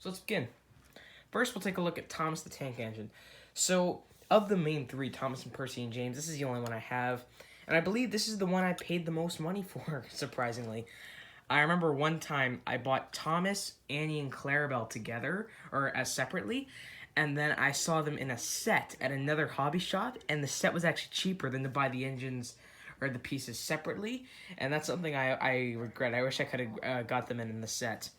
So let's begin. First, we'll take a look at Thomas the Tank Engine. So, of the main three, Thomas and Percy and James, this is the only one I have. And I believe this is the one I paid the most money for, surprisingly. I remember one time I bought Thomas, Annie, and Clarabelle together, or as separately, and then I saw them in a set at another hobby shop, and the set was actually cheaper than to buy the engines or the pieces separately, and that's something I regret. I wish I could have got them in the set.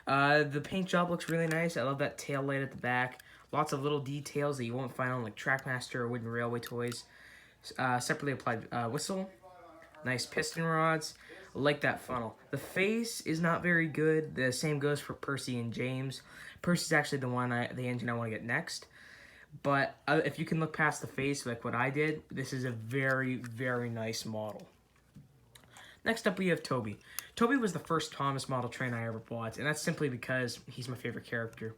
The paint job looks really nice. I love that tail light at the back. Lots of little details that you won't find on like Trackmaster or Wooden Railway toys. Separately applied whistle. Nice piston rods. I like that funnel. The face is not very good. The same goes for Percy and James. Percy's actually the engine I want to get next. But if you can look past the face like what I did, this is a very, very nice model. Next up, we have Toby. Toby was the first Thomas model train I ever bought, and that's simply because he's my favorite character.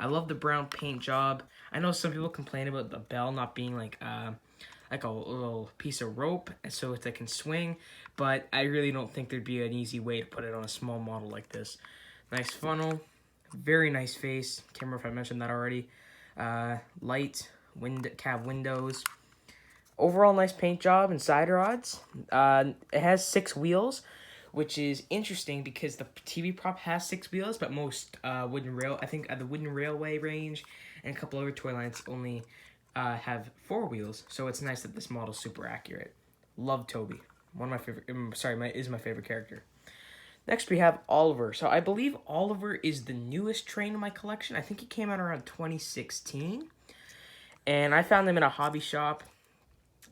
I love the brown paint job. I know some people complain about the bell not being like a little piece of rope so they can swing, but I really don't think there'd be an easy way to put it on a small model like this. Nice funnel, very nice face. Can't remember if I mentioned that already. Light, cab windows. Overall, nice paint job and side rods. It has 6 wheels, which is interesting because the TV prop has 6 wheels, but most the Wooden Railway range and a couple other toy lines only have 4 wheels. So it's nice that this model's super accurate. Love Toby. One of my favorite. Is my favorite character. Next, we have Oliver. So I believe Oliver is the newest train in my collection. I think he came out around 2016, and I found him in a hobby shop.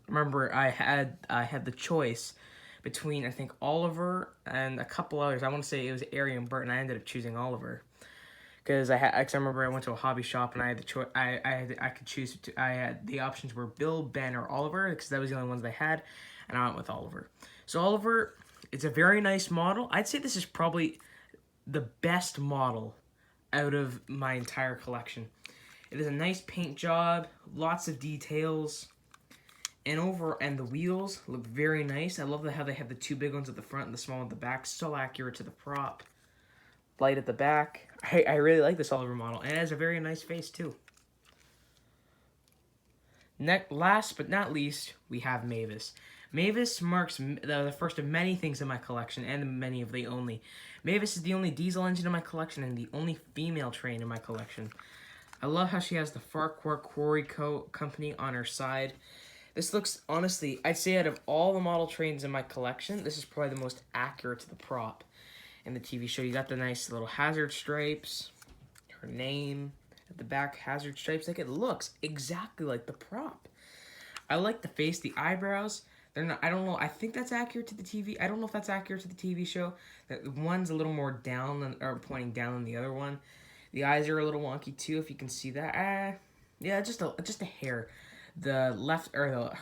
Remember, I had the choice between, I think, Oliver and a couple others. I want to say it was Ari and Bert, and I ended up choosing Oliver because I remember I went to a hobby shop and I had the choice. I could choose. I had the options were Bill, Ben, or Oliver because that was the only ones they had, and I went with Oliver. So Oliver, it's a very nice model. I'd say this is probably the best model out of my entire collection. It is a nice paint job, lots of details. And the wheels look very nice. I love how they have the 2 big ones at the front and the small one at the back. So accurate to the prop. Light at the back. I really like this Oliver model. And it has a very nice face, too. Last but not least, we have Mavis. Mavis marks the first of many things in my collection, and many of the only. Mavis is the only diesel engine in my collection and the only female train in my collection. I love how she has the Farquhar Quarry Company on her side. This looks, honestly, I'd say out of all the model trains in my collection, this is probably the most accurate to the prop in the TV show. You got the nice little hazard stripes, her name at the back, hazard stripes. Like, it looks exactly like the prop. I like the face, the eyebrows. They're not, I don't know, I think that's accurate to the TV. I don't know if that's accurate to the TV show. The one's a little more down, or pointing down than the other one. The eyes are a little wonky too, if you can see that. Yeah, just a hair. The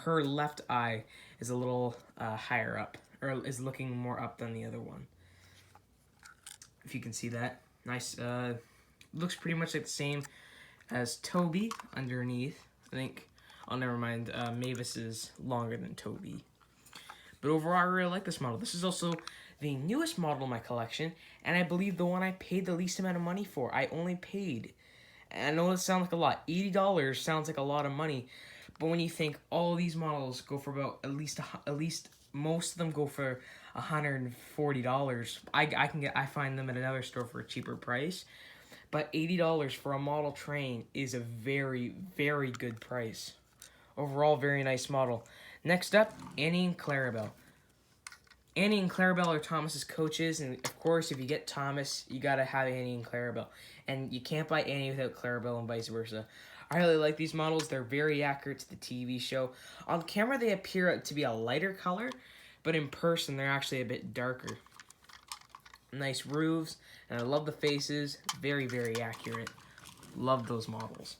her left eye is a little higher up, or is looking more up than the other one. If you can see that, nice. Looks pretty much like the same as Toby underneath. I think. Oh, never mind. Mavis is longer than Toby. But overall, I really like this model. This is also the newest model in my collection, and I believe the one I paid the least amount of money for. I only paid, and I know it sounds like a lot. $80 sounds like a lot of money. But when you think all these models go for about at least most of them go for $140, I find them at another store for a cheaper price. But $80 for a model train is a very, very good price. Overall, very nice model. Next up, Annie and Clarabelle. Annie and Clarabelle are Thomas's coaches, and of course, if you get Thomas, you gotta have Annie and Clarabelle. And you can't buy Annie without Clarabelle, and vice versa. I really like these models. They're very accurate to the TV show. On camera, they appear to be a lighter color, but in person, they're actually a bit darker. Nice roofs, and I love the faces. Very, very accurate. Love those models.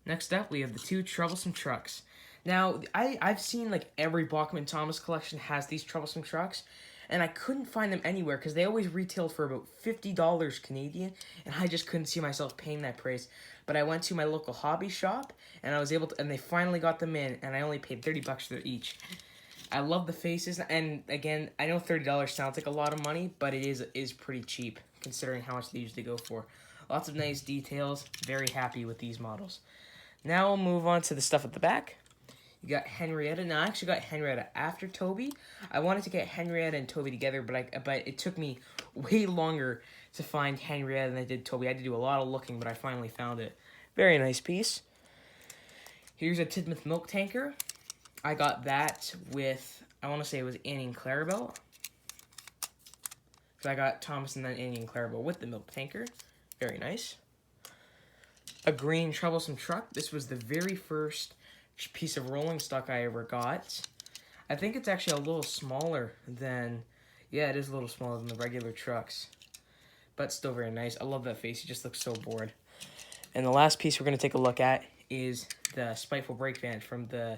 Next up, we have the 2 troublesome trucks. Now, I've seen like every Bachmann Thomas collection has these troublesome trucks, and I couldn't find them anywhere because they always retailed for about $50 Canadian, and I just couldn't see myself paying that price. But I went to my local hobby shop, and I was able to, and they finally got them in, and I only paid $30 for each. I love the faces, and again, I know $30 sounds like a lot of money, but it is pretty cheap considering how much they usually go for. Lots of nice details. Very happy with these models. Now we'll move on to the stuff at the back. You got Henrietta. Now, I actually got Henrietta after Toby. I wanted to get Henrietta and Toby together, but it took me way longer to find Henrietta than I did Toby. I had to do a lot of looking, but I finally found it. Very nice piece. Here's a Tidmouth milk tanker. I got that with, I want to say it was Annie and Clarabelle. So I got Thomas and then Annie and Clarabelle with the milk tanker. Very nice. A green troublesome truck. This was the very first piece of rolling stock I ever got. I think it's actually a little smaller than, yeah, it is a little smaller than the regular trucks. But still very nice. I love that face. He just looks so bored. And the last piece we're going to take a look at is the Spiteful Brake Van from the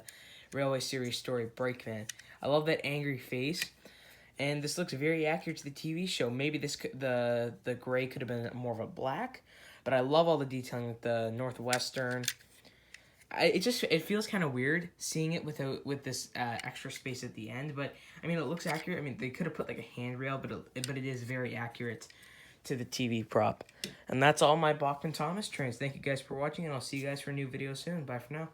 Railway Series story Brake Van. I love that angry face. And this looks very accurate to the TV show. Maybe the gray could have been more of a black. But I love all the detailing with the Northwestern. It feels kind of weird seeing it with this extra space at the end, but I mean it looks accurate. I mean they could have put like a handrail, but it is very accurate to the TV prop. And that's all my Bachmann Thomas trains. Thank you guys for watching, and I'll see you guys for a new video soon. Bye for now.